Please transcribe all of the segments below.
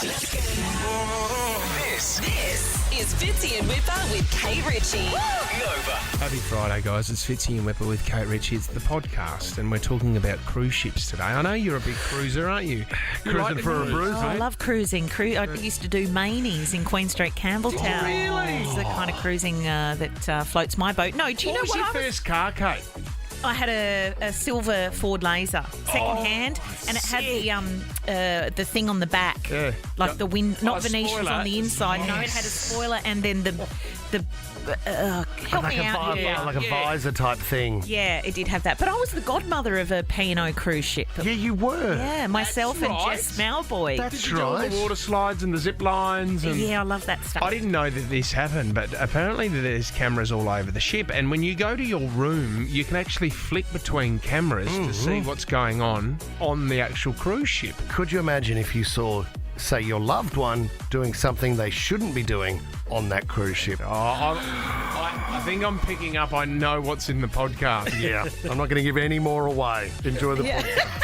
This is Fitzy and Whipper with Kate Ritchie. Nova. Happy Friday, guys. It's Fitzy and Whipper with Kate Ritchie. It's the podcast, and we're talking about cruise ships today. I know you're a big cruiser, aren't you? Cruising for a brew, I mate. love cruising. I used to do Manies in Queen Street, Campbelltown. Oh, really? It's the kind of cruising that floats my boat. No, do you What know was what your I was? first car, Kate? I had a silver Ford Laser, second hand, and it had the thing on the back, like the wind, not Venetians spoiler. on the inside. No, it had a spoiler, and then the help Like me a, out here. like a visor type thing. Yeah, it did have that. But I was the godmother of a P&O cruise ship. Yeah, you were. Yeah, myself and right. Jess Malboy. That's Did you do all right. the water slides and the zip lines? And Yeah, I love that stuff. I didn't know that this happened, but apparently there's cameras all over the ship. And when you go to your room, you can actually flick between cameras to see what's going on the actual cruise ship. Could you imagine if you saw, say, your loved one doing something they shouldn't be doing on that cruise ship? I think I'm picking up. I know what's in the podcast. Yeah, I'm not going to give any more away. Enjoy the podcast.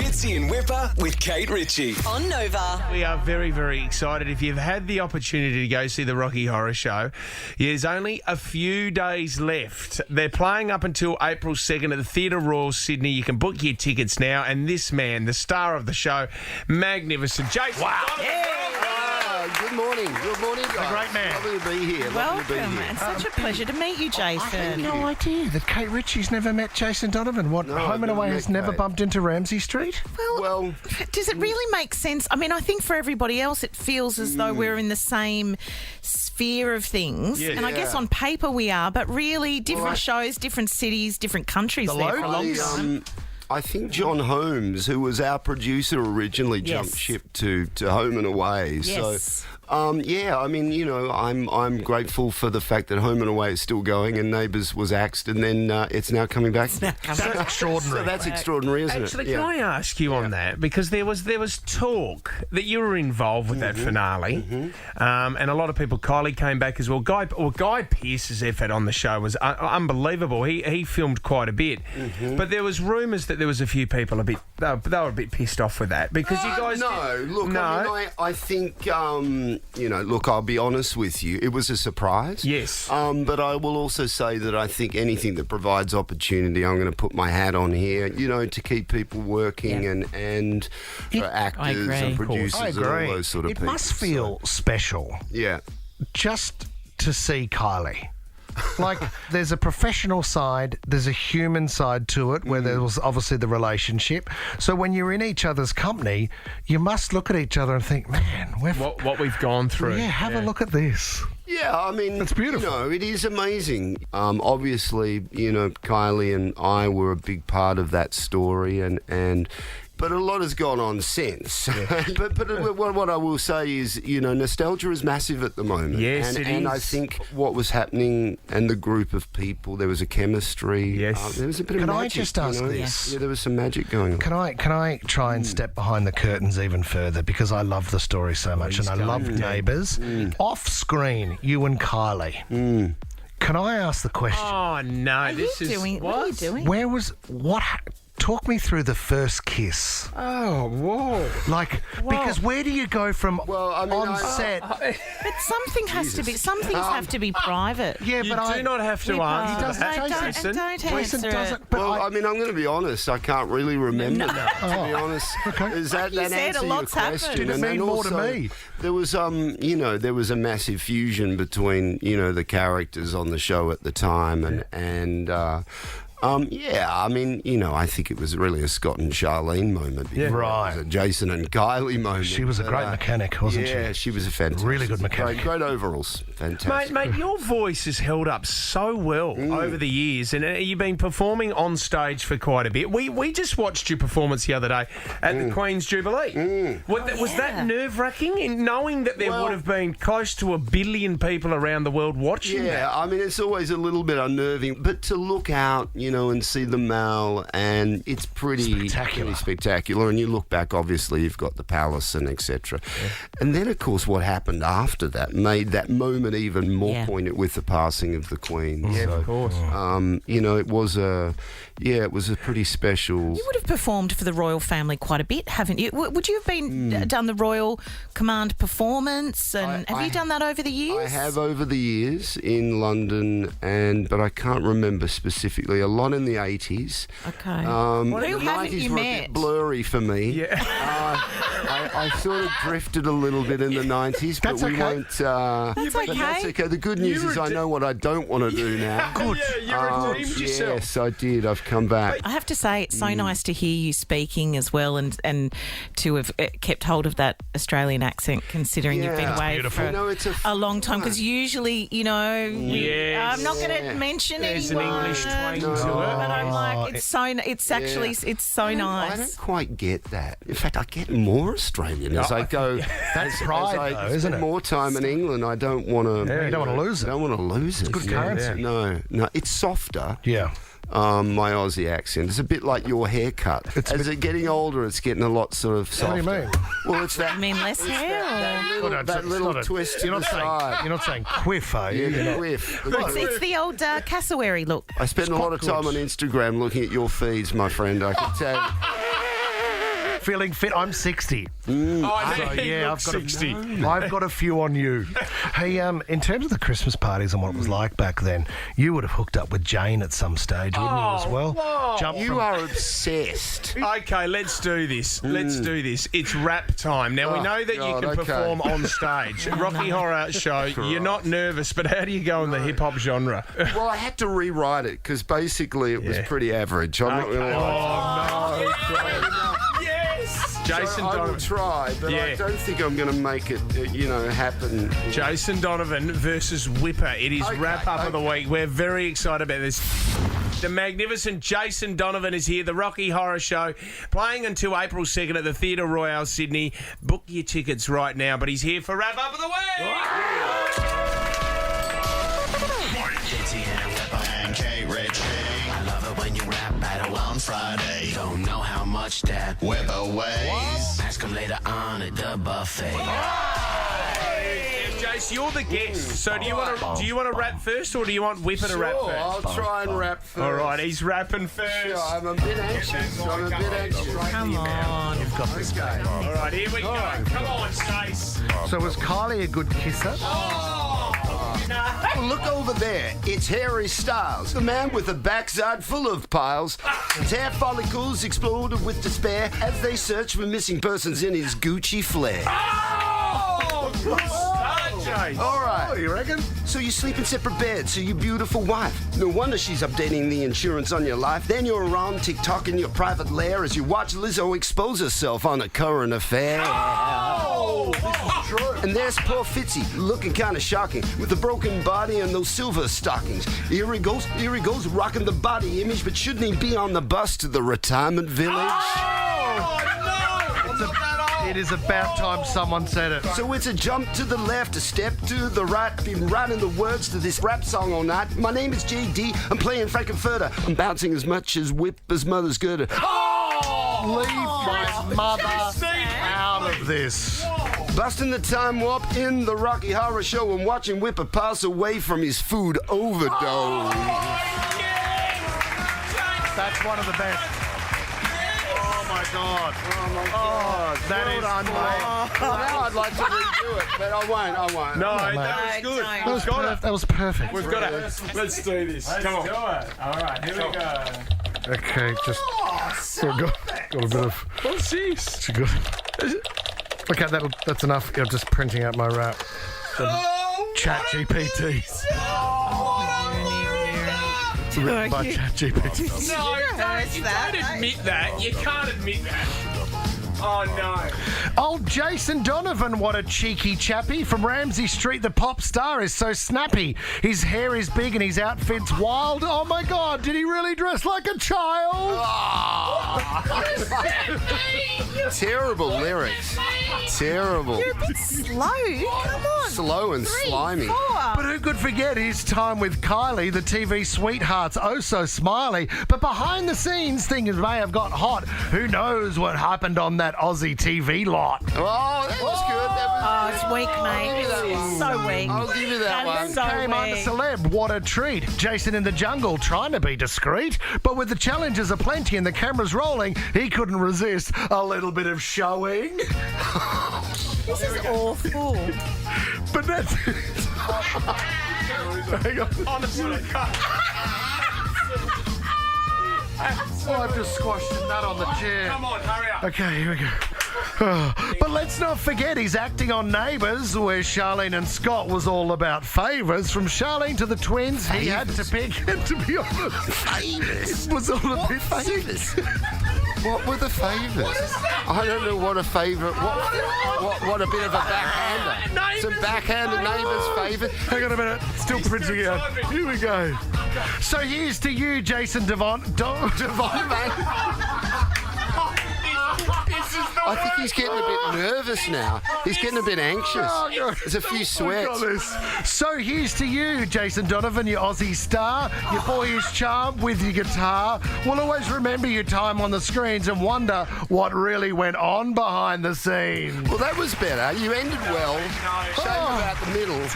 Fitzy and Whipper with Kate Ritchie. On Nova. We are very, very excited. If you've had the opportunity to go see the Rocky Horror Show, there's only a few days left. They're playing up until April 2nd at the Theatre Royal Sydney. You can book your tickets now. And this man, the star of the show, magnificent Jason Donovan. Good morning. Good morning, guys. great man. Lovely to be here. Lovely to be Welcome. here. It's such a pleasure to meet you, I had Jason. no idea that Kate Ritchie's never met Jason Donovan. What, No, Home I've and Away never has met never Kate. bumped into Ramsay Street? Well, Does it really make sense? I mean, I think for everybody else, it feels as though we're in the same sphere of things. Yeah. And I guess on paper we are, but really different shows, different cities, different countries The there for a long time. I think John Holmes, who was our producer, originally jumped Yes. ship to Home and Away. Yes. So, yeah, I mean, you know, I'm grateful for the fact that Home and Away is still going and Neighbours was axed and then it's now coming back. That's extraordinary. So that's extraordinary, isn't Actually, it? can I ask you on that? Because there was talk that you were involved with that finale, and a lot of people. Kylie came back as well. Guy Pearce's effort on the show was unbelievable. He filmed quite a bit, but there was rumours that there was a few people they were a bit pissed off with that because you guys. No, look, no. I mean, I think, you know, look, I'll be honest with you. It was a surprise. Yes. But I will also say that I think anything that provides opportunity, I'm going to put my hat on here, you know, to keep people working and for actors agree. and Of course. producers I and agree. all those sort of It people. must feel special Yeah. just to see Kylie. Like, there's a professional side, there's a human side to it, where there was obviously the relationship. So when you're in each other's company, you must look at each other and think, man, What we've gone through. yeah, have a look at this. Yeah, I mean, It's beautiful. You know, it is amazing. Obviously, you know, Kylie and I were a big part of that story, and but a lot has gone on since. but what I will say is, you know, nostalgia is massive at the moment. Yes, and, it and I is. think what was happening and the group of people, there was a chemistry. Yes. There was a bit Can of I magic. just ask you know? this? Yeah, there was some magic going on. Can I try and step behind the curtains even further because I love the story so much and I love Neighbours. Off screen, you and Kylie. Can I ask the question? Oh no! What are this you is doing? What are you doing? Where was what? Talk me through the first kiss. Oh whoa! Like, because where do you go from Well, I mean, on I- set? But something has to be. Some things have to be private. Yeah, You but do not have to Whipper. answer He doesn't. that, Jason Don't Jason answer it. doesn't. But Well, I mean, I'm going to be honest. I can't really remember that. To be honest, Okay. Is that you that said, a answer your lot's happened. question? Did it And mean then more to also, me? There was, you know, there was a massive fusion between, you know, the characters on the show at the time, and yeah, I mean, you know, I think it was really a Scott and Charlene moment. before it Right. was a Jason and Kylie moment. She was a But, great mechanic, wasn't she? Yeah, she was a fantastic. Really good mechanic. Great overalls. Fantastic. Mate, your voice has held up so well over the years, and you've been performing on stage for quite a bit. We just watched your performance the other day at the Queen's Jubilee. Was that nerve-wracking in knowing that there Well- would have been close to 1 billion people around the world watching Yeah, that? I mean, it's always a little bit unnerving, but to look out, you and see the Mall, and it's pretty spectacular. And you look back, obviously, you've got the palace and etc. Yeah. And then, of course, what happened after that made that moment even more poignant with the passing of the Queen. Yeah, so, of course. It was a pretty special. You would have performed for the royal family quite a bit, haven't you? Would you have been done the Royal Command performance? And have you done that over the years? I have over the years in London, but I can't remember specifically. A lot in the 80s. Okay. Who haven't you were met? A bit blurry for me. Yeah. I sort of drifted a little bit in the 90s, but we won't. That's okay. That's okay. The good news is I know what I don't want to do now. Good. Yeah, you redeemed yourself. Yes, I did. I've come back. I have to say, it's so nice to hear you speaking as well, and to have kept hold of that Australian accent, considering you've been away for a long time. Because usually, I'm not going to mention There's anyone. an English twang to it. But I'm like, it's so nice. I don't quite get that. In fact, I get more Australian as I go. That's pride, though, isn't it? More time in England, I don't want to. Yeah, you don't want to lose it. I don't want to lose it. It's good currency. No, it's softer. Yeah. My Aussie accent. It's a bit like your haircut. As it's getting older, it's getting a lot sort of softer. What do you mean? Well, it's that. I mean, less hair. That little twist. You're not saying quiff, are you? Yeah, quiff. It's the old cassowary look. I spend a lot of time on Instagram looking at your feeds, my friend. I can tell. Feeling fit. I'm 60. I've got 60. I've got a few on you. Hey, in terms of the Christmas parties and what it was like back then, you would have hooked up with Jane at some stage, wouldn't you, as well? Whoa. You are obsessed. Okay, let's do this. It's rap time. Now, we know that you can perform on stage. Rocky Horror Show, you're not nervous, but how do you go in the hip-hop genre? Well, I had to rewrite it because basically it was pretty average. I'm not going to lie. Jason I Donovan. will try, but I don't think I'm going to make it, happen. Jason Donovan versus Whipper. It is wrap-up of the week. We're very excited about this. The magnificent Jason Donovan is here. The Rocky Horror Show, playing until April 2nd at the Theatre Royale, Sydney. Book your tickets right now, but he's here for wrap-up of the week. On Friday, don't know how much that Weber weighs. Ask him later on at the buffet. Jace, you're the guest. So do you want to rap first, or do you want Whipper to rap first? I'll try and rap first. All right, he's rapping first. Sure, I'm a bit anxious. Come on. You've got this game. All right, here we go. Come on, Jace. So was Kylie a good kisser? Look over there. It's Harry Styles, the man with a backside full of piles. His hair follicles exploded with despair as they search for missing persons in his Gucci flare. Good start, Jace. All right. You reckon? So you sleep in separate beds, so your beautiful wife. No wonder she's updating the insurance on your life. Then you're around TikTok in your private lair as you watch Lizzo expose herself on a current affair. And there's poor Fitzy, looking kind of shocking, with a broken body and those silver stockings. Here he goes, rocking the body image, but shouldn't he be on the bus to the retirement village? It is about time someone said it. So it's a jump to the left, a step to the right. Been writing the words to this rap song all night. My name is JD, I'm playing Frankenfurter. I'm bouncing as much as Whipper's mother's girder. Leave my mother out of this. Busting the time warp in the Rocky Horror Show and watching Whipper pass away from his food overdose. That's one of the best. Oh my God. That is Now I'd like to redo it, but I won't. No, that was good. That was perfect. We've got it. Let's do this. Come on. All right, here we go. Okay, just got a bit of. What's this? It's good. Okay, that's enough. You're just printing out my rap. Chat GPT. By Chat GPT. No, you can't admit that. You can't admit that. Oh, no. Old Jason Donovan, what a cheeky chappy. From Ramsay Street, the pop star is so snappy. His hair is big and his outfit's wild. Oh, my God, did he really dress like a child? Terrible lyrics. Terrible. You're a bit slow. Come on. Slow and 3, slimy. 4. But who could forget his time with Kylie, the TV sweetheart's oh so smiley. But behind the scenes, things may have got hot. Who knows what happened on that Aussie TV lot? Oh, that was good. Oh, it's weak, mate. So weak. I'll give you that one. So Came on the weak. celeb. What a treat. Jason in the jungle trying to be discreet, but with the challenges aplenty and the cameras rolling, he couldn't resist a little bit of showing. This is awful. But that's... Hang on. Honestly, Oh, I've just squashed a nut on the chair. come on, hurry up. Okay, here we go. But let's not forget he's acting on Neighbours, where Charlene and Scott was all about favours. From Charlene to the twins, he had to pick. And to be honest, Favours? it was all a bit Favours? What were the favours? I don't know what a favourite. What a bit of a backhander. Some backhanded neighbours' favours. Hang on a minute, still printing out. Here we go. So here's to you, Jason Donovan. I think he's getting a bit nervous now. He's getting a bit anxious. There's a few sweats. So here's to you, Jason Donovan, your Aussie star, your boyish charm with your guitar. We'll always remember your time on the screens and wonder what really went on behind the scenes. Well, that was better. You ended well. Shame about the middle. It was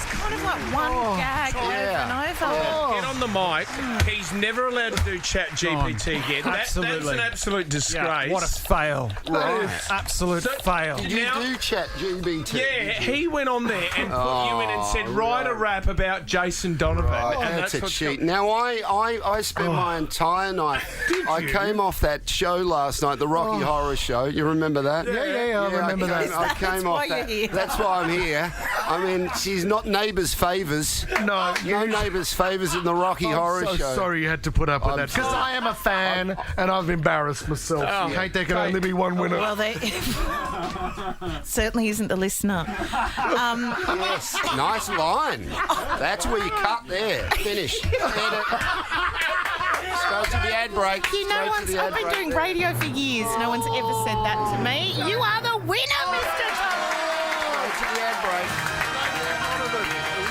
kind of like one gag over and over. Get on the mic. He's never allowed to do chat GPT again. That's an absolute disgrace. What a fail. Right. Absolute fail. Did you Now- do chat GBT? Yeah, he went on there and put you in and said, write a rap about Jason Donovan. And That's a what's cheat. got- Now, I spent my entire night. I came off that show last night, the Rocky Horror Show. You remember that? Yeah, I remember that. I came why off you're that. here. That's why I'm here. I mean, she's not Neighbours' Favours. No, No Neighbours' Favours in the Rocky Horror so Show. sorry you had to put up with I'm that because sorry. I am a fan and I've embarrassed myself. Kate, there can only be one winner. Well, they certainly isn't the listener. Yes, nice line. That's where you cut there. Finish. Edit. Straight to the ad break. You know, Straight to the ad I've been break doing there. radio for years. No one's ever said that to me. You are the winner, Mr. Straight to the ad break.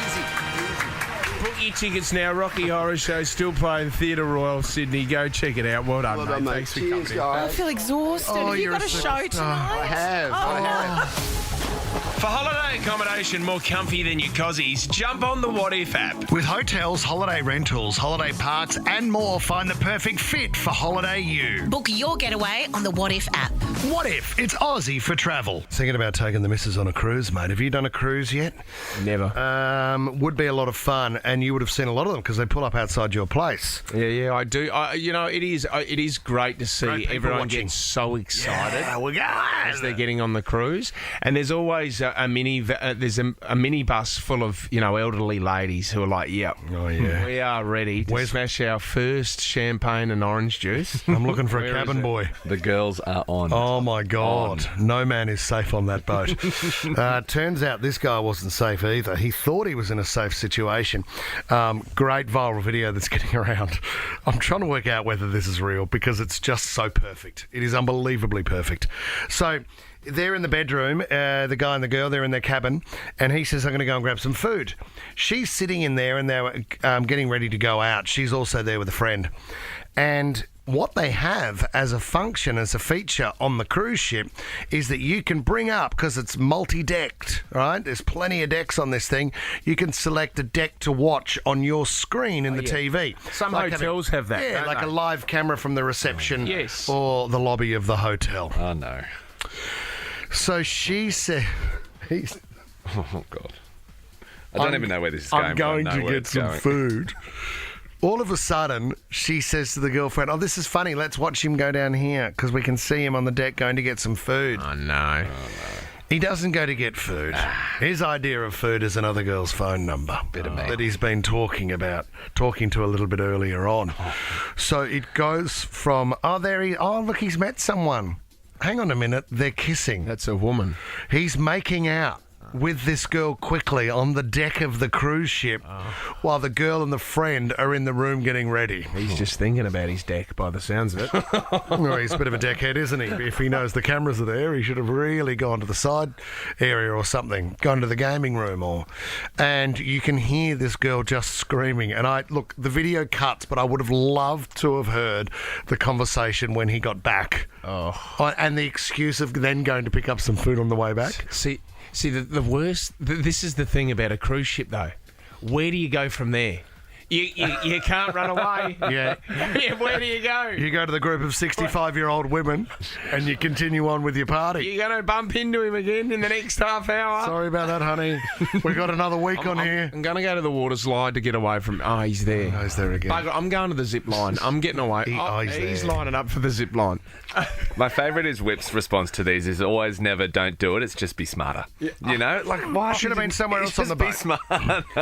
Easy. Book your tickets now. Rocky Horror Show still playing Theatre Royal Sydney. Go check it out. Well done, Well mate. done, mate. Thanks for Cheers, coming in. I guys. feel exhausted. Oh, Have you you're got a a show superstar. tonight? I have. For holiday accommodation more comfy than your cozies, jump on the What If app. With hotels, holiday rentals, holiday parks, and more, find the perfect fit for holiday you. Book your getaway on the What If app. What if it's Aussie for travel? Thinking about taking the missus on a cruise, mate. Have you done a cruise yet? Never. Would be a lot of fun, and you would have seen a lot of them because they pull up outside your place. Yeah, I do. It is great to see Great people everyone watching. get so excited We're as they're getting on the cruise. And there's always a mini bus full of elderly ladies who are like, "Yep, Oh, yeah. we are ready to smash our first champagne and orange juice." I'm looking for a Where cabin is it? boy. The girls are on. Oh, my God. No man is safe on that boat. Turns out this guy wasn't safe either. He thought he was in a safe situation. Great viral video that's getting around. I'm trying to work out whether this is real because it's just so perfect. It is unbelievably perfect. So they're in the bedroom, the guy and the girl, they're in their cabin, and he says, I'm going to go and grab some food. She's sitting in there and they're getting ready to go out. She's also there with a friend. And what they have as a function, as a feature on the cruise ship, is that you can bring up, because it's multi-decked, right? There's plenty of decks on this thing. You can select a deck to watch on your screen in the TV. Some hotels have that. Yeah, don't like they? a live camera from the reception Yes. or the lobby of the hotel. Oh, no. So she said... Oh, God. I don't even know where this is going. I'm but I going know to where get it's some going. food. All of a sudden, she says to the girlfriend, this is funny. Let's watch him go down here because we can see him on the deck going to get some food. Oh, no. He doesn't go to get food. His idea of food is another girl's phone number that he's been talking to a little bit earlier on. So it goes from, look, he's met someone. Hang on a minute, they're kissing. That's a woman. He's making out. with this girl quickly on the deck of the cruise ship while the girl and the friend are in the room getting ready. He's just thinking about his deck by the sounds of it. Well, he's a bit of a deckhead, isn't he? If he knows the cameras are there, he should have really gone to the side area or something, gone to the gaming room and you can hear this girl just screaming. And look, the video cuts, but I would have loved to have heard the conversation when he got back. And the excuse of then going to pick up some food on the way back. See, the worst... This is the thing about a cruise ship, though. Where do you go from there? You can't run away. Yeah. Where do you go? You go to the group of 65-year-old women and you continue on with your party. You're going to bump into him again in the next half hour. Sorry about that, honey. We've got another week on here. I'm going to go to the water slide to get away from... Oh, he's there. Oh, he's there again. I'm going to the zip line. I'm getting away. He's lining up for the zip line. My favourite is Whip's response to these is always never don't do it. It's just be smarter. Yeah. You know? Like, why? Should have been somewhere else on the boat. Be smart.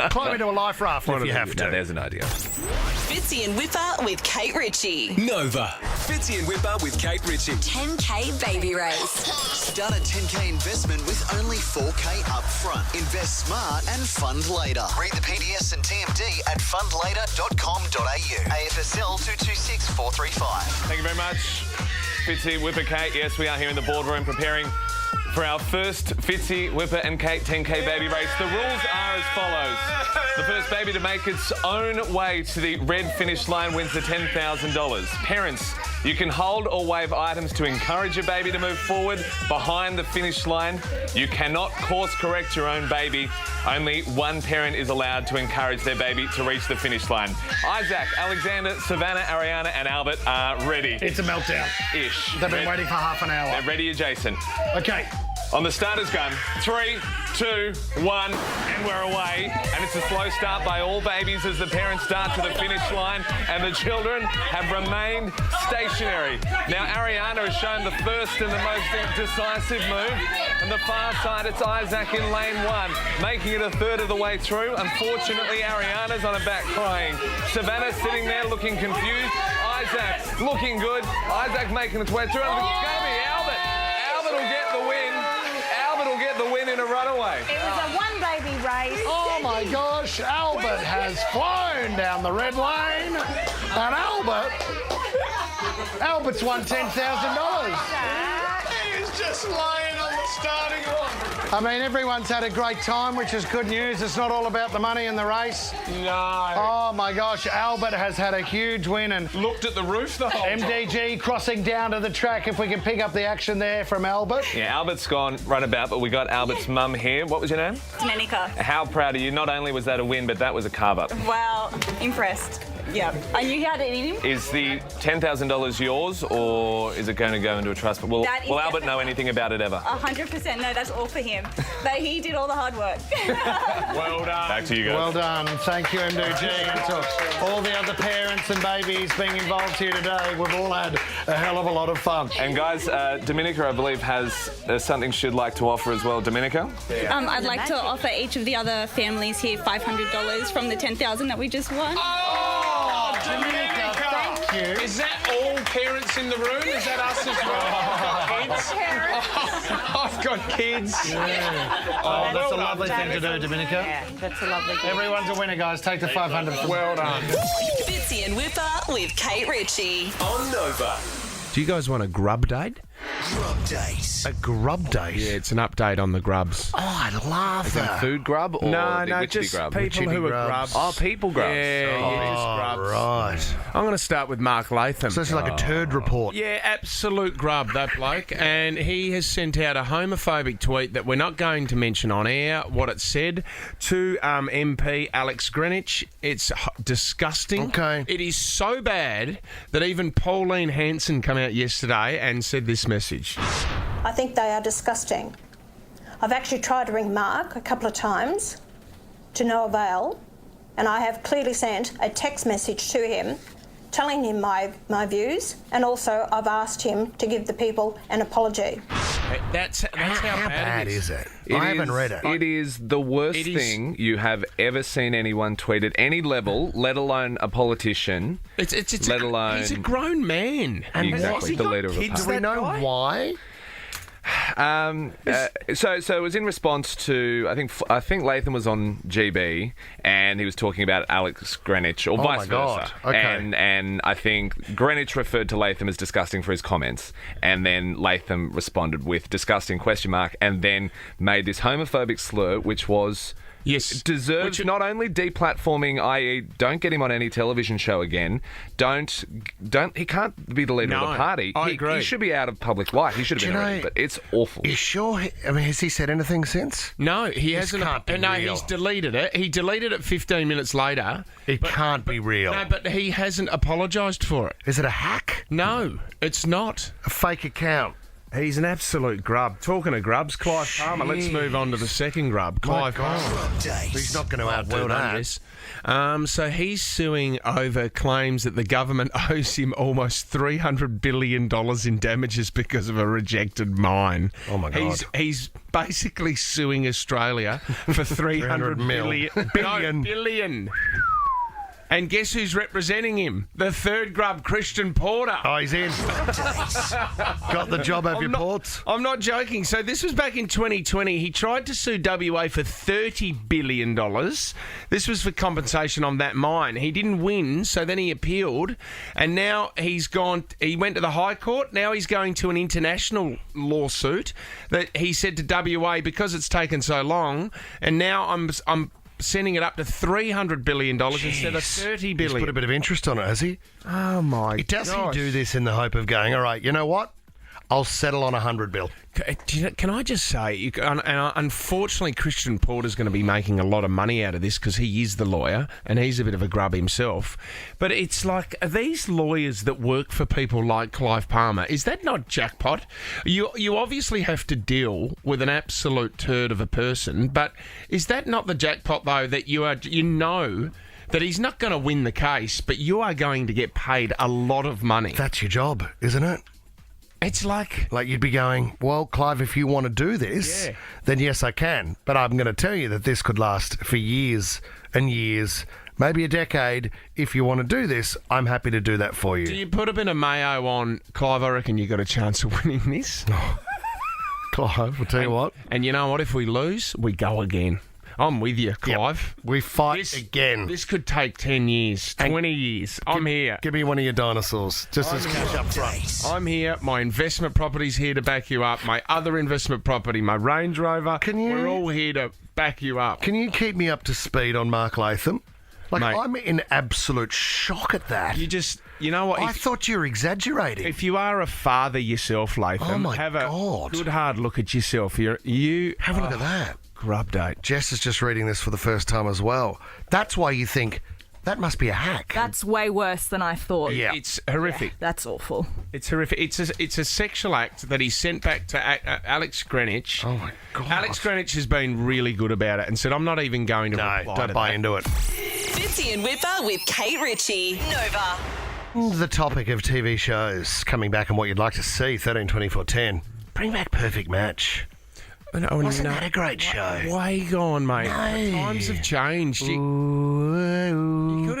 Climb into a life raft if you have to. No, there's an idea. Fitzy and Whipper with Kate Ritchie. Nova. Fitzy and Whipper with Kate Ritchie. 10K baby race. Start a 10K investment with only 4K up front. Invest smart and fund later. Read the PDS and TMD at fundlater.com.au. AFSL 226 435. Thank you very much, Fitzy, Whipper, Kate. Yes, we are here in the boardroom preparing for our first Fitzy, Whipper and Kate 10K baby race. The rules are as follows. The first baby to make its own way to the red finish line wins the $10,000. Parents, you can hold or wave items to encourage your baby to move forward behind the finish line. You cannot course correct your own baby. Only one parent is allowed to encourage their baby to reach the finish line. Isaac, Alexander, Savannah, Ariana and Albert are ready. It's a meltdown. Ish. They've been waiting for half an hour. They're ready, Jason. Okay. On the starter's gun, 3, 2, 1, and we're away. And it's a slow start by all babies as the parents start to the finish line and the children have remained stationary. Now, Ariana has shown the first and the most decisive move. On the far side, it's Isaac in lane 1, making it a third of the way through. Unfortunately, Ariana's on her back crying. Savannah sitting there looking confused. Isaac looking good. Isaac making its way through. And it's going to be Albert. Albert will get the win. Albert will get the win in a runaway. It was a one baby race. Oh my gosh, Albert has flown down the red lane. And Albert's won $10,000. He's just laying on the starting line. I mean, everyone's had a great time, which is good news. It's not all about the money in the race. No. Oh my gosh, Albert has had a huge win and looked at the roof the whole time. MDG crossing down to the track. If we can pick up the action there from Albert. Yeah, Albert's gone runabout, but we got Albert's mum here. What was your name? Domenica. How proud are you? Not only was that a win, but that was a carve-up. Well, impressed. Yeah, I knew how to eat him. Is the $10,000 yours, or is it going to go into a trust? Will Albert know anything about it ever? 100%. No, that's all for him. But he did all the hard work. Well done. Back to you guys. Well done. Thank you, MDG. And to all the other parents and babies being involved here today. We've all had a hell of a lot of fun. And guys, Domenica, I believe, has something she'd like to offer as well. Domenica? I'd like to offer each of the other families here $500 from the $10,000 that we just won. Oh, Domenica, thank you. Is that all parents in the room? Is that us as well? I've got kids. Yeah. Oh, that's a lovely thing to do, Domenica. Yeah, that's a lovely thing. Everyone's a winner, guys. Take the 500. Well done. Fitzy and Whipper with Kate Ritchie. On Nova. Do you guys want a grub date? Grub date. A grub date? Yeah, it's an update on the grubs. Oh, I love that. Food grub or No, the witchetty just grub? people who are grubs. Oh, people grubs. Yeah, just grubs. Right. I'm going to start with Mark Latham. So it's like a turd report. Yeah, absolute grub, that bloke. And he has sent out a homophobic tweet that we're not going to mention on air, what it said, to MP Alex Greenwich. It's disgusting. Okay. It is so bad that even Pauline Hanson came out yesterday and said this message. I think they are disgusting. I've actually tried to ring Mark a couple of times to no avail, and I have clearly sent a text message to him telling him my views, and also I've asked him to give the people an apology. That's how bad it is. Is it? I haven't read it. It is the worst thing you have ever seen anyone tweet at any level, let alone a politician. He's a grown man. And exactly, the leader of a kids? party. Do we know why? So it was in response to I think Latham was on GB and he was talking about Alex Greenwich or vice versa. God. Okay. And I think Greenwich referred to Latham as disgusting for his comments, and then Latham responded with disgusting ? And then made this homophobic slur, which was. Yes. Deserves not only deplatforming, i.e. don't get him on any television show again, he can't be the leader of the party. I agree. He should be out of public life. He should have been already, but it's awful. You sure? Has he said anything since? No, he hasn't. Can't be no, real. He's deleted it. He deleted it 15 minutes later. It can't be real. No, but he hasn't apologised for it. Is it a hack? No, it's not. A fake account? He's an absolute grub. Talking of grubs, Clive Palmer. Let's move on to the second grub. Clive Palmer. He's not going to outdo that. So he's suing over claims that the government owes him almost $300 billion in damages because of a rejected mine. Oh, my God. He's basically suing Australia for $300 billion. And guess who's representing him? The third grub, Christian Porter. Oh, he's in. Got the job of your ports. I'm not joking. So this was back in 2020. He tried to sue WA for $30 billion. This was for compensation on that mine. He didn't win, so then he appealed. And now he went to the High Court. Now he's going to an international lawsuit that he said to WA, because it's taken so long, and now I'm sending it up to $300 billion instead of $30 billion. He's put a bit of interest on it, has he? Oh, my God. Does he do this in the hope of going, all right, you know what? I'll settle on $100 billion. Can I just say, unfortunately, Christian Porter's going to be making a lot of money out of this because he is the lawyer and he's a bit of a grub himself. But it's like, are these lawyers that work for people like Clive Palmer, is that not jackpot? You obviously have to deal with an absolute turd of a person, but is that not the jackpot, though, that you know that he's not going to win the case, but you are going to get paid a lot of money? That's your job, isn't it? It's like you'd be going, well, Clive, if you want to do this, then yes, I can. But I'm going to tell you that this could last for years and years, maybe a decade. If you want to do this, I'm happy to do that for you. Do you put a bit of mayo on Clive? I reckon you got a chance of winning this. Clive, I'll tell you what. And you know what? If we lose, we go again. I'm with you, Clive. Yep. We fight again. This could take 10 years, 20 years. I'm here. Give me one of your dinosaurs, just as cash up front. I'm here. My investment property's here to back you up. My other investment property, my Range Rover, we're all here to back you up. Can you keep me up to speed on Mark Latham? Mate, I'm in absolute shock at that. You know what? I thought you were exaggerating. If you are a father yourself, Latham, have a good hard look at yourself. You have a look at that. Grub date. Jess is just reading this for the first time as well. That's why you think that must be a hack. That's way worse than I thought. Yeah. It's horrific. Yeah, that's awful. It's horrific. It's a sexual act that he sent back to Alex Greenwich. Oh, my God. Alex Greenwich has been really good about it and said, I'm not even going to reply to don't buy into it. Fitzy and Whipper with Kate Ritchie. Nova. The topic of TV shows coming back and what you'd like to see, 13, 24, 10. Bring back Perfect Match. Wasn't that a great show? Way gone, mate. No. Times have changed.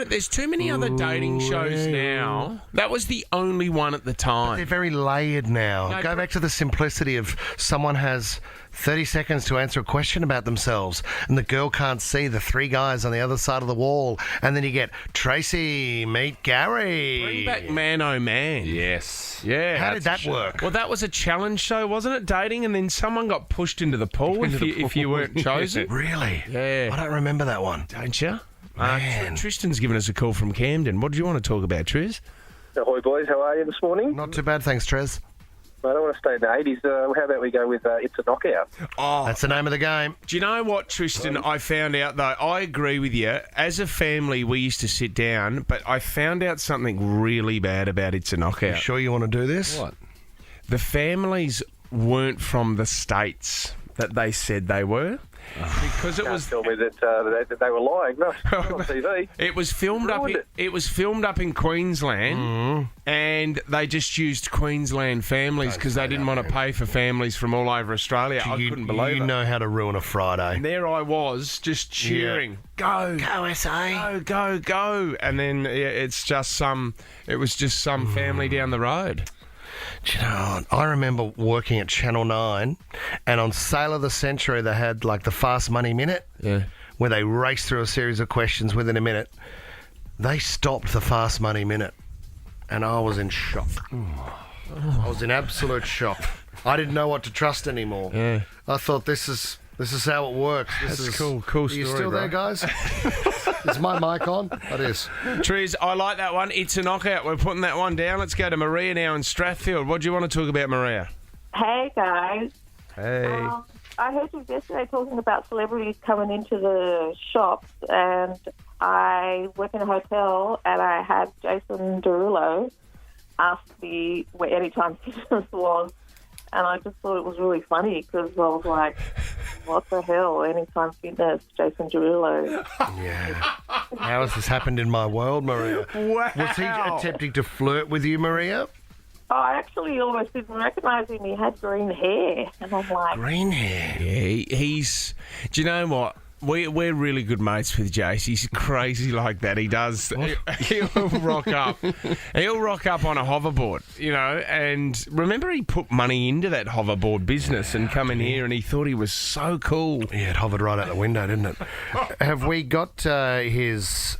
There's too many other dating shows now. That was the only one at the time. But they're very layered now. Go back to the simplicity of someone has 30 seconds to answer a question about themselves and the girl can't see the three guys on the other side of the wall, and then you get Tracy, meet Gary. Bring back Man Oh Man. Yes. Yeah. How did that work? Well, that was a challenge show, wasn't it? Dating, and then someone got pushed into the pool if you weren't chosen. Really? Yeah. I don't remember that one. Don't you? Man. Tristan's given us a call from Camden. What do you want to talk about, Triz? Ahoy, boys. How are you this morning? Not too bad, thanks, Trez. I don't want to stay in the 80s. How about we go with It's a Knockout? Oh, that's the name of the game. Do you know what, Tristan? I found out, though, I agree with you. As a family, we used to sit down, but I found out something really bad about It's a Knockout. You sure you want to do this? What? The families weren't from the states that they said they were. Because it was. Tell me that they were lying. No, on TV. It was filmed up. It was filmed up in Queensland, and they just used Queensland families because they didn't want to pay for families from all over Australia. I couldn't believe it. You know how to ruin a Friday. And there I was, just cheering, go SA, go, and then it was just some family down the road. Do you know, I remember working at Channel 9, and on Sale of the Century, they had like the Fast Money Minute, where they raced through a series of questions within a minute. They stopped the Fast Money Minute, and I was in shock. I was in absolute shock. I didn't know what to trust anymore. Yeah. I thought this is how it works. That's cool story, Are you still bro. there, guys? Is my mic on? It is. Triz, I like that one. It's a knockout. We're putting that one down. Let's go to Maria now in Strathfield. What do you want to talk about, Maria? Hey, guys. Hey. I heard you yesterday talking about celebrities coming into the shops, and I work in a hotel, and I had Jason Derulo ask me where Anytime Fitness was, and I just thought it was really funny because I was like, what the hell, Anytime Fitness, Jason Derulo. Yeah. How has this happened in my world, Maria? Wow. Was he attempting to flirt with you, Maria? I actually almost didn't recognise him. He had green hair, and I'm like... Green hair? Yeah, he's... Do you know what? We're really good mates with Jace. He's crazy like that. He does. He'll rock up. He'll rock up on a hoverboard, you know. And remember, he put money into that hoverboard business and come in here, and he thought he was so cool. Yeah, it hovered right out the window, didn't it? Have we got his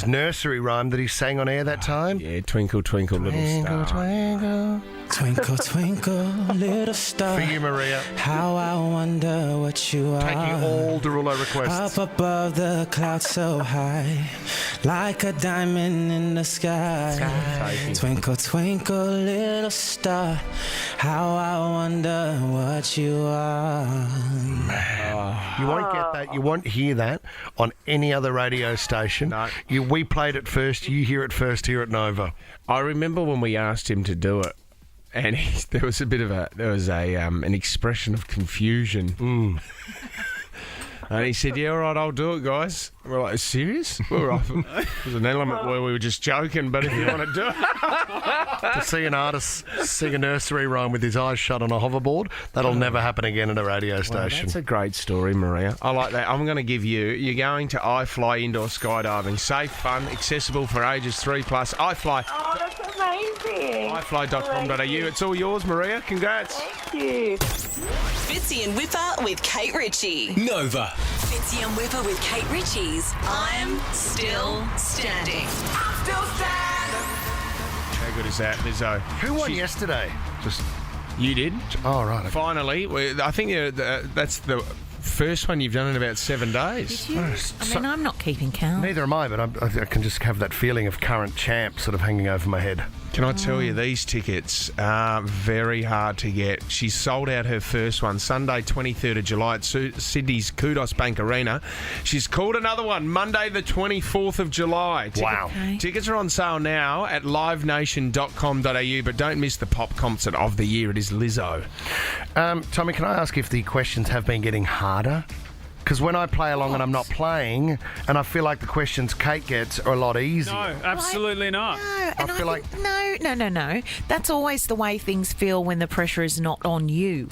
nursery rhyme that he sang on air that time? Yeah, Twinkle, Twinkle, Little Star. Twinkle. Twinkle, twinkle, little star. For you, Maria. How I wonder what you are. Taking all Derulo requests. Up above the clouds so high, like a diamond in the sky. Twinkle, twinkle, little star. How I wonder what you are. You won't get that. You won't hear that on any other radio station. No. We played it first. You hear it first here at Nova. I remember when we asked him to do it, and there was an expression of confusion. And he said, "Yeah, all right, I'll do it, guys." We're like, "Serious?" There was an element where we were just joking, but if you want to do it, To see an artist sing a nursery rhyme with his eyes shut on a hoverboard, that'll never happen again at a radio station. That's a great story, Maria. I like that. I'm going to give you're going to iFly Indoor Skydiving. Safe, fun, accessible for ages 3+. iFly. Oh, that's amazing. iFly.com.au. It's all yours, Maria. Congrats. Thank you. Fitzy and Whipper with Kate Ritchie. Nova. Fitzy and Whipper with Kate Ritchie's I'm Still Standing. I'm still standing. How good is that, Lizzo? Who won yesterday? Just You did. Oh, right. Okay. Finally. I think that's the first one you've done in about 7 days. Did you? I mean, I'm not keeping count. Neither am I, but I can just have that feeling of current champ sort of hanging over my head. Can I tell you, these tickets are very hard to get. She sold out her first one Sunday, 23rd of July at Sydney's Kudos Bank Arena. She's called another one Monday, the 24th of July. Wow. Tickets are on sale now at livenation.com.au, but don't miss the pop concert of the year. It is Lizzo. Tommy, can I ask if the questions have been getting harder? Because when I play along and I'm not playing, and I feel like the questions Kate gets are a lot easier. No, absolutely not. No, and I feel like... No. That's always the way things feel when the pressure is not on you.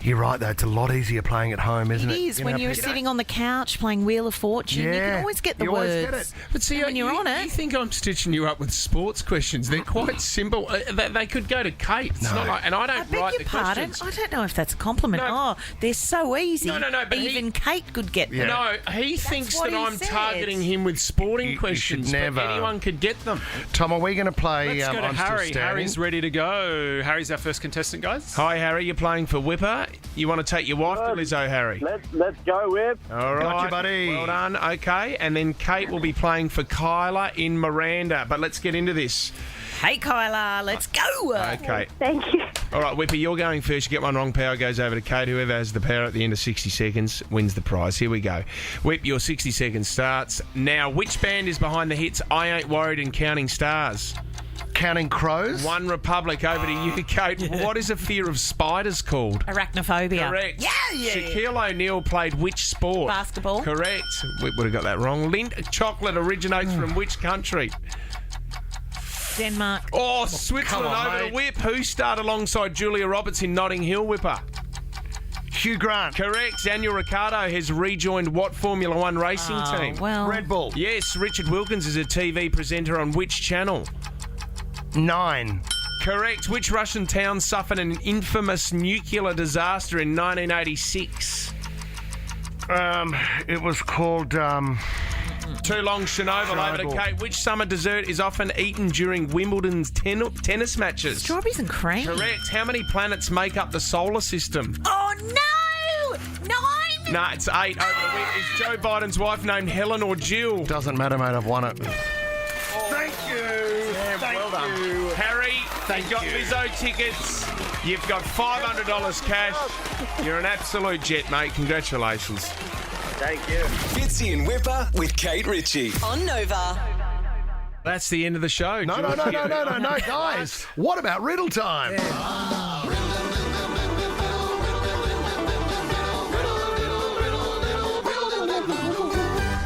You're right, though. It's a lot easier playing at home, isn't it? It is. When you're sitting on the couch playing Wheel of Fortune, you can always get the you words. always get it. But see, when you're on it... You think I'm stitching you up with sports questions. They're quite simple. They could go to Kate. It's not like, and I don't write the questions. I don't know if that's a compliment. No. They're so easy. No, but even Kate could get them. No, he thinks what that he I'm said. targeting him with sporting You questions. should never. But anyone could get them. Tom, are we going to play Let's go to I'm Still Harry. Standing? Harry's ready to go. Harry's our first contestant, guys. Hi, Harry. You're playing for Whipper. You want to take your wife to Lizzo, Harry? Let's go, Whip. All right. Gotcha, buddy. Well done. Okay. And then Kate will be playing for Kyla in Miranda. But let's get into this. Hey, Kyla, let's go. Okay. Thank you. All right, Whippy, you're going first. You get one wrong, power goes over to Kate. Whoever has the power at the end of 60 seconds wins the prize. Here we go. Whip, your 60 seconds starts now. Which band is behind the hits I Ain't Worried and Counting Stars? Counting Crows? One Republic. Over to you, Kate. What is a fear of spiders called? Arachnophobia. Correct. Yeah. Shaquille O'Neal played which sport? Basketball. Correct. Whip would have got that wrong. Lindt chocolate originates from which country? Denmark. Oh, Switzerland Come on, over mate. to Whip. Who starred alongside Julia Roberts in Notting Hill, Whipper? Hugh Grant. Correct. Daniel Ricciardo has rejoined what Formula One racing team? Well, Red Bull. Yes, Richard Wilkins is a TV presenter on which channel? 9. Correct. Which Russian town suffered an infamous nuclear disaster in 1986? It was called... Too long, Chernobyl. Over to Kate. Which summer dessert is often eaten during Wimbledon's tennis matches? Strawberries and cream. Correct. How many planets make up the solar system? Oh, no! 9? No, it's 8. Is Joe Biden's wife named Helen or Jill? Doesn't matter, mate. I've won it. Thank you. Well done. Harry, you've got Lizzo tickets. You've got $500 cash. You're an absolute jet, mate. Congratulations. Thank you. Fitzy and Whipper with Kate Ritchie. On Nova. That's the end of the show. No, guys. What about riddle time?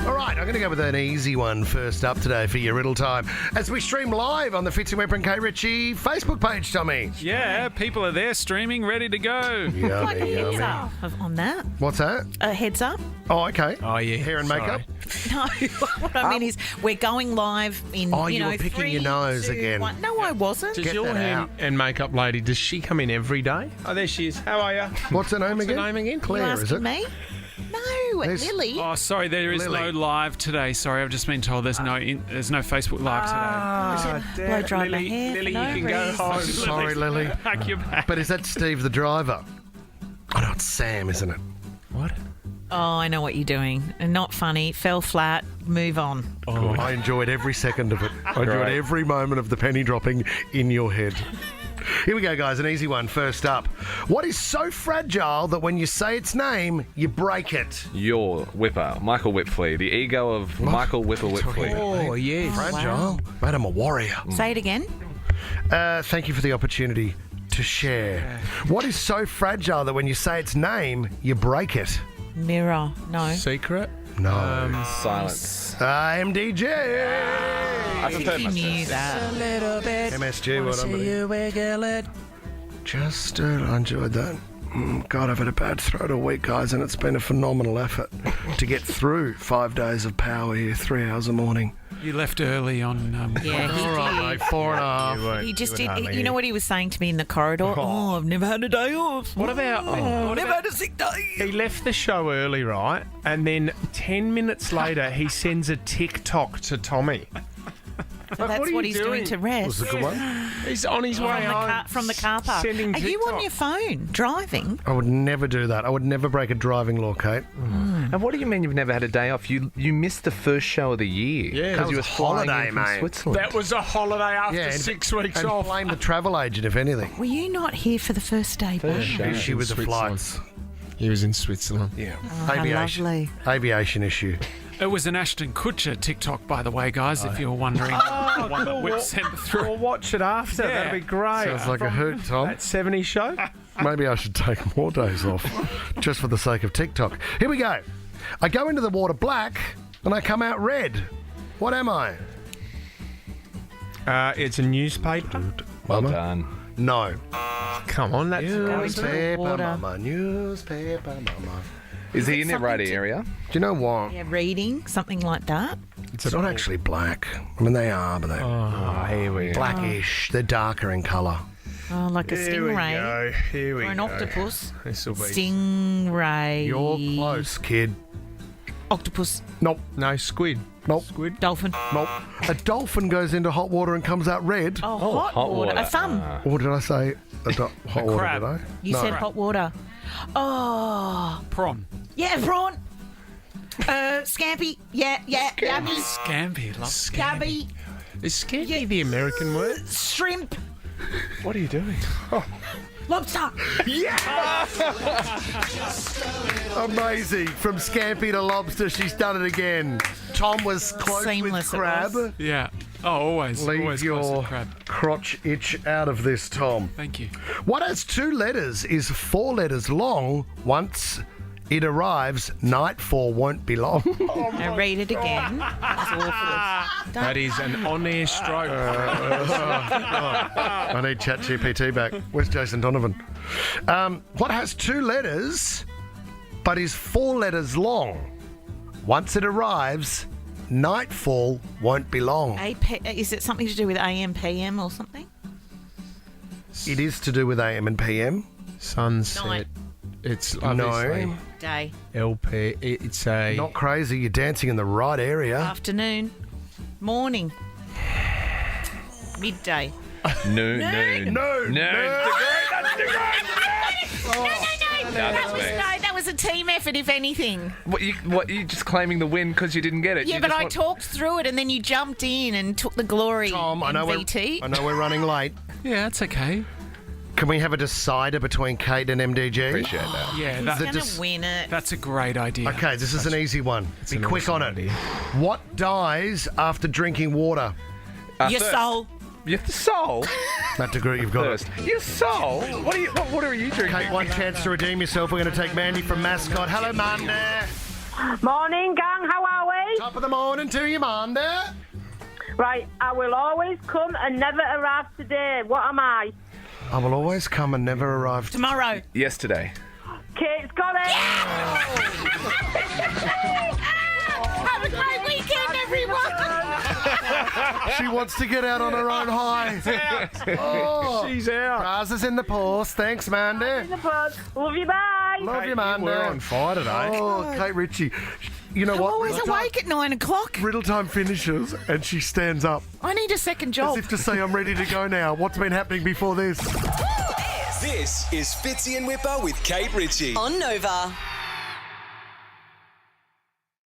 All right, I'm going to go with an easy one first up today for your riddle time as we stream live on the Fitzy Whipper and Kate Ritchie Facebook page, Tommy. Yeah, people are there streaming, ready to go. Like a heads up on that. What's that? A heads up. Oh, okay. Oh, yeah. Hair and makeup? No, what I mean is we're going live in, you were picking 3, your nose 2, again. 1. No, I wasn't. Does your hair and makeup lady, does she come in every day? Oh, there she is. How are you? What's her name again? Claire, you is it? me? No, Lily. Oh, sorry, there is no live today. Sorry, I've just been told there's no Facebook live today. Blow dry my hair. Lily, you can go home. Sorry, Lily. Pack your bag. But is that Steve the driver? Oh, no, it's Sam, isn't it? What? Oh, I know what you're doing. Not funny. Fell flat. Move on. Oh, I enjoyed every second of it. I enjoyed every moment of the penny dropping in your head. Here we go, guys. An easy one. First up. What is so fragile that when you say its name, you break it? Your Whipper, Michael Whipfley, the ego of Michael Whipfley. Oh, yeah. Fragile? Mate, I'm a warrior. Say it again. Thank you for the opportunity to share. What is so fragile that when you say its name, you break it? Mirror. No. Secret? No. Silence. MDJ. I prefer You knew that. A little bit. MSG, Wanna what see I'm you wiggle it. Just I enjoyed that. God, I've had a bad throat all week, guys, and it's been a phenomenal effort to get through 5 days of power here, 3 hours a morning. You left early on. Yeah, he All right, mate, 4.5. He just did. You know what he was saying to me in the corridor? Oh, I've never had a day off. What about... never had a sick day. He left the show early, right? And then 10 minutes later, he sends a TikTok to Tommy. So that's what he's doing to rest. Was it a good one? He's on his way home. From the car park. Sending Are you on TikTok. your phone driving? I would never do that. I would never break a driving law, Kate. And what do you mean you've never had a day off? You missed the first show of the year. Yeah, because that you were was a flying holiday, in from mate. Switzerland. That was a holiday after and 6 weeks and off. blame the travel agent, if anything. Were you not here for the first day? First babe? show. Issue with the Switzerland. flights. He was in Switzerland. Yeah. Oh, how lovely. Aviation issue. It was an Ashton Kutcher TikTok, by the way, guys, if you're wondering. The one that Whip sent through. We'll watch it after. Yeah. That'd be great. Sounds like a hoot, Tom. That 70 show. Maybe I should take more days off just for the sake of TikTok. Here we go. I go into the water black and I come out red. What am I? It's a newspaper. Well done. No. Come on, that's Newspaper, water. mama. Newspaper, mama. Is he in the something right to- area? Do you know what? Yeah, reading, something like that. It's not actually black. I mean, they are, but they're here we go. blackish. They're darker in colour. Oh, like a Here we stingray. go. Here we Or an go. octopus. This'll be... Stingray. You're close, kid. Octopus. Nope. No, squid. Nope. Squid. Dolphin. Nope. A dolphin goes into hot water and comes out red. Oh, hot hot water. water. A thumb. Or did I say hot water, crab. did I? You No. said hot water. Oh. Prawn. Yeah, prawn. Scampi. Yeah. Yummy. Scampi. Love Scabby. Is scampi the American word? Shrimp. What are you doing? Lobster. Amazing. From scampi to lobster, she's done it again. Tom was close Seamless with it crab. was. Yeah. Oh, always. Leave always close your to crab. crotch itch out of this, Tom. Thank you. What has 2 letters is 4 letters long. Once it arrives, nightfall won't be long. Now read it again. That's awful. That is an on-air stroke. I need ChatGPT back. Where's Jason Donovan? What has 2 letters but is 4 letters long? Once it arrives, nightfall won't be long. Is it something to do with AM, PM or something? It is to do with AM and PM. Sunset. Night. It's obviously Day. LP. It's a Not crazy. You're dancing in the right area. Afternoon. Morning. Midday. Noon. No. That's the That was a team effort, if anything. What you just claiming the win because you didn't get it? Yeah, but I talked through it and then you jumped in and took the glory. Tom, I know VT. I know we're running late. Yeah, that's okay. Can we have a decider between Kate and MDG? Appreciate that. Yeah, He's going to win it. That's a great idea. Okay, this is an easy one. Be an quick awesome on it. idea. What dies after drinking water? Your thirst. soul. Your soul. That degree you've got Thirst. it. Your soul. What are you drinking? Kate, one chance to redeem yourself. We're going to take Mandy from Mascot. Hello, Mandy. Morning, gang. How are we? Top of the morning to you, Mandy. Right, I will always come and never arrive today. What am I? I will always come and never arrive. Tomorrow. Yesterday. Kate's got it. Have a great weekend, everyone. She wants to get out on her own high. Oh, She's out. Prizes in the post. Thanks, Mandy. In the bus. Love you, bye. Love you, Mandy. We're on fire today. Oh, Kate Ritchie. You know I'm what? always awake at 9 o'clock. Riddle time finishes and she stands up I need a second as job. if to say, I'm ready to go now. What's been happening before this? This is Fitzy and Whipper with Kate Ritchie. On Nova.